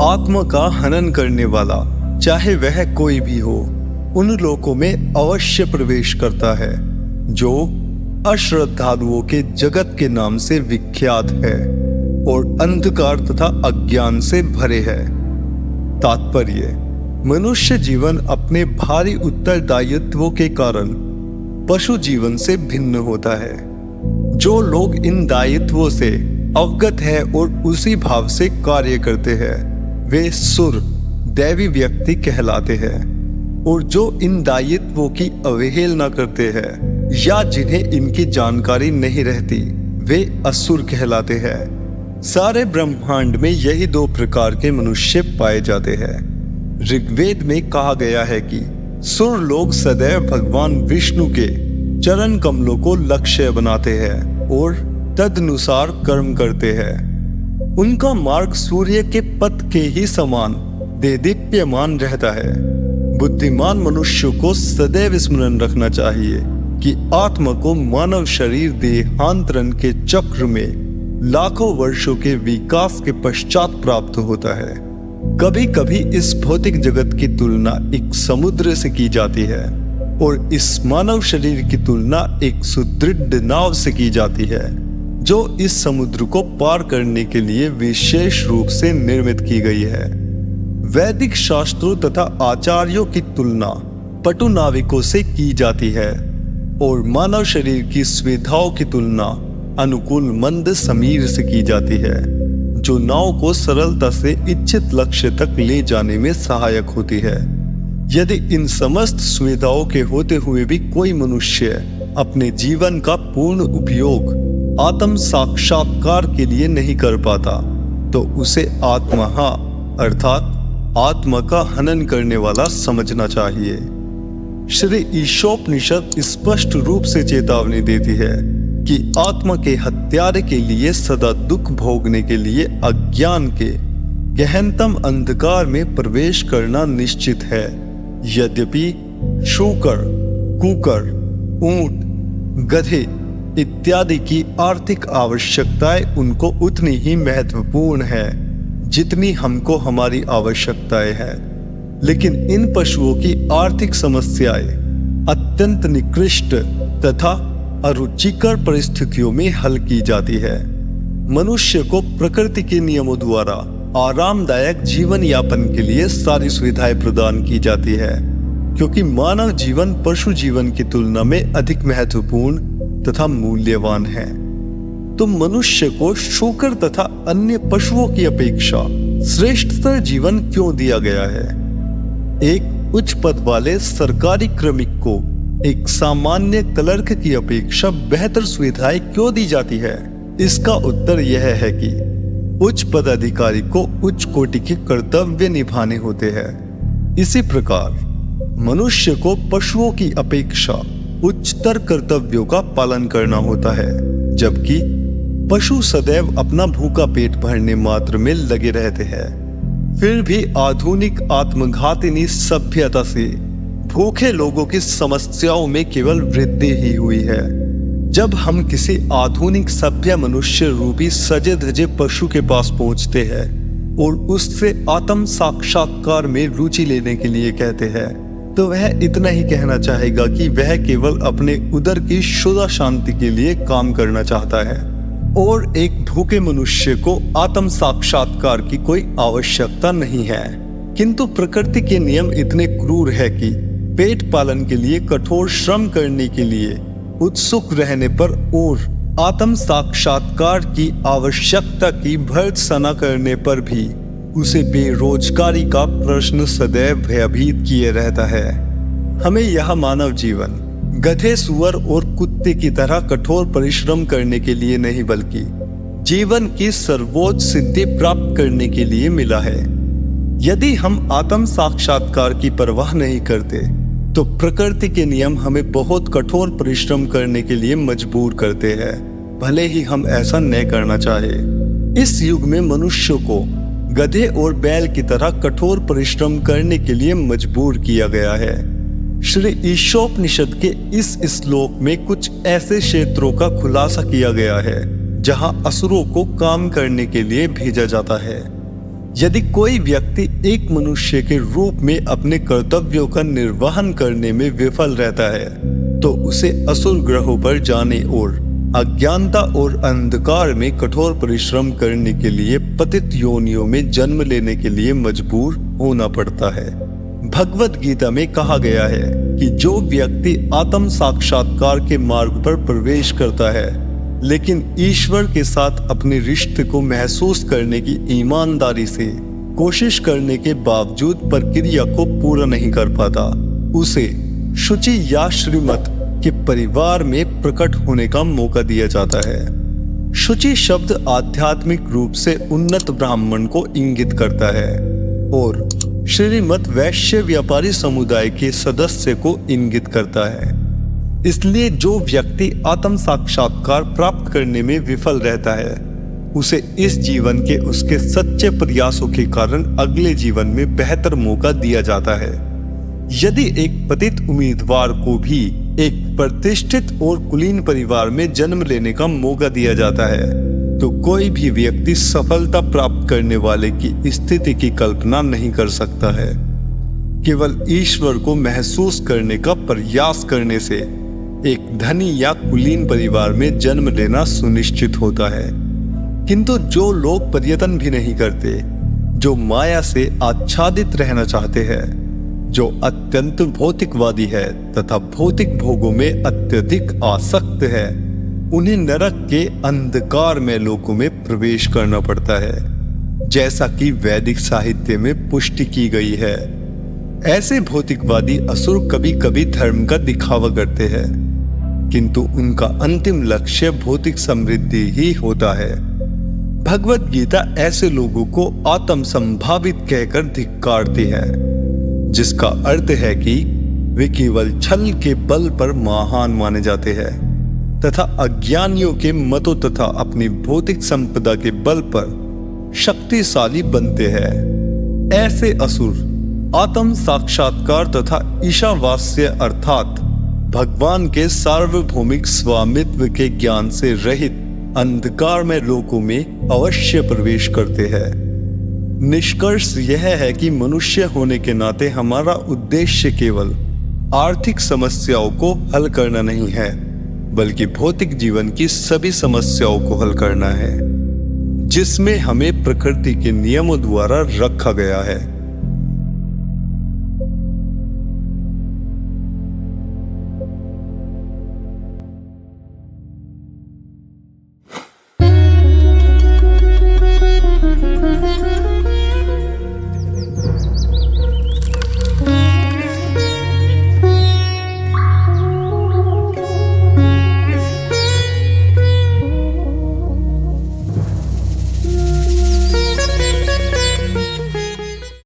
आत्मा का हनन करने वाला, चाहे वह कोई भी हो, उन लोकों में अवश्य प्रवेश करता है जो अश्रद्धालुओं के जगत के नाम से विख्यात है और अंधकार तथा अज्ञान से भरे है। तात्पर्य: मनुष्य जीवन अपने भारी उत्तरदायित्वों के कारण पशु जीवन से भिन्न होता है। जो लोग इन दायित्वों से अवगत है और उसी भाव से कार्य करते हैं, वे सुर दैवी व्यक्ति कहलाते हैं, और जो इन दायित्वों की अवहेलना करते हैं या जिन्हें इनकी जानकारी नहीं रहती, वे असुर कहलाते हैं। सारे ब्रह्मांड में यही दो प्रकार के मनुष्य पाए जाते हैं। ऋग्वेद में कहा गया है कि सुर लोग सदैव भगवान विष्णु के चरण कमलों को लक्ष्य बनाते हैं और तदनुसार कर्म करते हैं। उनका मार्ग सूर्य के पथ के ही समान देदीप्यमान रहता है। बुद्धिमान मनुष्य को सदैव स्मरण रखना चाहिए कि आत्मा को मानव शरीर देहांतरण के चक्र में लाखों वर्षों के विकास के पश्चात प्राप्त होता है। कभी कभी इस भौतिक जगत की तुलना एक समुद्र से की जाती है और इस मानव शरीर की तुलना एक सुदृढ़ नाव से की जाती है, जो इस समुद्र को पार करने के लिए विशेष रूप से निर्मित की गई है। वैदिक शास्त्रों तथा आचार्यों की तुलना पटु नाविकों से की जाती है और मानव शरीर की सुविधाओं की तुलना अनुकूल मंद समीर से की जाती है, जो नाव को सरलता से इच्छित लक्ष्य तक ले जाने में सहायक होती है। यदि इन समस्त सुविधाओं के होते हुए भी कोई मनुष्य अपने जीवन का पूर्ण उपयोग आत्म साक्षात्कार के लिए नहीं कर पाता, तो उसे आत्महा अर्थात आत्मा का हनन करने वाला समझना चाहिए। श्री ईशोपनिषद स्पष्ट रूप से चेतावनी देती है कि आत्मा के हत्यारे के लिए सदा दुख भोगने के लिए अज्ञान के गहनतम अंधकार में प्रवेश करना निश्चित है। यद्यपि शूकर, कुकर, ऊंट, गधे इत्यादि की आर्थिक आवश्यकताएं उनको उतनी ही महत्वपूर्ण है जितनी हमको हमारी आवश्यकताएं हैं, लेकिन इन पशुओं की आर्थिक समस्याएं अत्यंत निकृष्ट तथा अरुचिकर परिस्थितियों में हल की जाती है। मनुष्य को प्रकृति के नियमों द्वारा आरामदायक जीवन यापन के लिए सारी सुविधाएं प्रदान की जाती है, क्योंकि मानव जीवन पशु जीवन की तुलना में अधिक महत्वपूर्ण तथा मूल्यवान है। तो मनुष्य को शूकर तथा अन्य पशुओं की अपेक्षा श्रेष्ठतर जीवन क्यों दिया गया है? एक उच्च पद वाले सरकारी क्रमिक को एक सामान्य क्लर्क की अपेक्षा बेहतर सुविधाएं क्यों दी जाती है? इसका उत्तर यह है कि उच्च पदाधिकारी को उच्च कोटि के कर्तव्य निभाने होते हैं। इसी प्रकार मनुष्य को पशुओं की अपेक्षा उच्चतर कर्तव्यों का पालन करना होता है, जबकि पशु सदैव अपना भूखा पेट भरने मात्र में लगे रहते हैं। फिर भी आधुनिक आत्मघातिनी सभ्यता से भूखे लोगों की समस्याओं में केवल वृद्धि ही हुई है। जब हम किसी आधुनिक सभ्य मनुष्य रूपी सजे धजे पशु के पास पहुंचते हैं और उससे आत्म साक्षात्कार में रुचि लेने के लिए कहते हैं, तो वह इतना ही कहना चाहेगा कि वह केवल अपने उदर की शुद्ध शांति के लिए काम करना चाहता है और एक भूखे मनुष्य को आत्म साक्षात्कार की कोई आवश्यकता नहीं है। किंतु प्रकृति के नियम इतने क्रूर है कि पेट पालन के लिए कठोर श्रम करने के लिए उत्सुक रहने पर और आत्म साक्षात्कार की आवश्यकता की भर्त्सना करने पर भी उसे बेरोजगारी का प्रश्न सदैव भयभीत किए रहता है। हमें यह मानव जीवन गधे, सुअर और कुत्ते की तरह कठोर परिश्रम करने के लिए नहीं, बल्कि जीवन की सर्वोच्च सिद्धि प्राप्त करने के लिए मिला है। यदि हम आत्म साक्षात्कार की परवाह नहीं करते, तो प्रकृति के नियम हमें बहुत कठोर परिश्रम करने के लिए मजबूर करते हैं, भले ही हम ऐसा न करना चाहे। इस युग में मनुष्य को गधे और बैल की तरह कठोर परिश्रम करने के लिए मजबूर किया गया है। श्री ईशोपनिषद के इस श्लोक में कुछ ऐसे क्षेत्रों का खुलासा किया गया है जहां असुरों को काम करने के लिए भेजा जाता है। यदि कोई व्यक्ति एक मनुष्य के रूप में अपने कर्तव्यों का निर्वहन करने में विफल रहता है तो उसे असुर ग्रहों पर जाने और अज्ञानता और अंधकार में कठोर परिश्रम करने के लिए पतित योनियों में जन्म लेने के लिए मजबूर होना पड़ता है। भगवत गीता में कहा गया है कि जो व्यक्ति आत्म साक्षात्कार के मार्ग पर प्रवेश करता है लेकिन ईश्वर के साथ अपने रिश्ते को महसूस करने की ईमानदारी से कोशिश करने के बावजूद प्रक्रिया को पूरा नहीं कर पाता, उसे शुचि या श्रीमत के परिवार में प्रकट होने का मौका दिया जाता है। शुचि शब्द आध्यात्मिक रूप से उन्नत ब्राह्मण को इंगित करता है और श्रीमत वैश्य व्यापारी समुदाय के सदस्य को इंगित करता है। इसलिए जो व्यक्ति आत्म साक्षात्कार प्राप्त करने में विफल रहता है उसे इस जीवन के उसके सच्चे प्रयासों के कारण अगले जीवन में बेहतर मौका दिया जाता है। यदि एक पतित उम्मीदवार को भी एक प्रतिष्ठित और कुलीन परिवार में जन्म लेने का मौका दिया जाता है तो कोई भी व्यक्ति सफलता प्राप्त करने वाले की स्थिति की कल्पना नहीं कर सकता है। केवल ईश्वर को महसूस करने का प्रयास करने से एक धनी या कुलीन परिवार में जन्म लेना सुनिश्चित होता है। किंतु जो लोग प्रयत्न भी नहीं करते, जो माया से आच्छादित रहना चाहते हैं, जो अत्यंत भौतिकवादी है तथा भौतिक भोगों में अत्यधिक आसक्त है, उन्हें नरक के अंधकार में लोकों में प्रवेश करना पड़ता है, जैसा कि वैदिक साहित्य में पुष्टि की गई है। ऐसे भौतिकवादी असुर कभी कभी धर्म का दिखावा करते हैं किंतु उनका अंतिम लक्ष्य भौतिक समृद्धि ही होता है। भगवत गीता ऐसे लोगों को आत्म संभावित कहकर धिक्कारती है, जिसका अर्थ है कि वे केवल छल के बल पर महान माने जाते हैं तथा अज्ञानियों के मतों तथा अपनी भौतिक संपदा के बल पर शक्तिशाली बनते हैं। ऐसे असुर आत्म साक्षात्कार तथा ईशावास्य अर्थात भगवान के सार्वभौमिक स्वामित्व के ज्ञान से रहित अंधकार में लोकों में अवश्य प्रवेश करते हैं। निष्कर्ष यह है कि मनुष्य होने के नाते हमारा उद्देश्य केवल आर्थिक समस्याओं को हल करना नहीं है, बल्कि भौतिक जीवन की सभी समस्याओं को हल करना है, जिसमें हमें प्रकृति के नियमों द्वारा रखा गया है।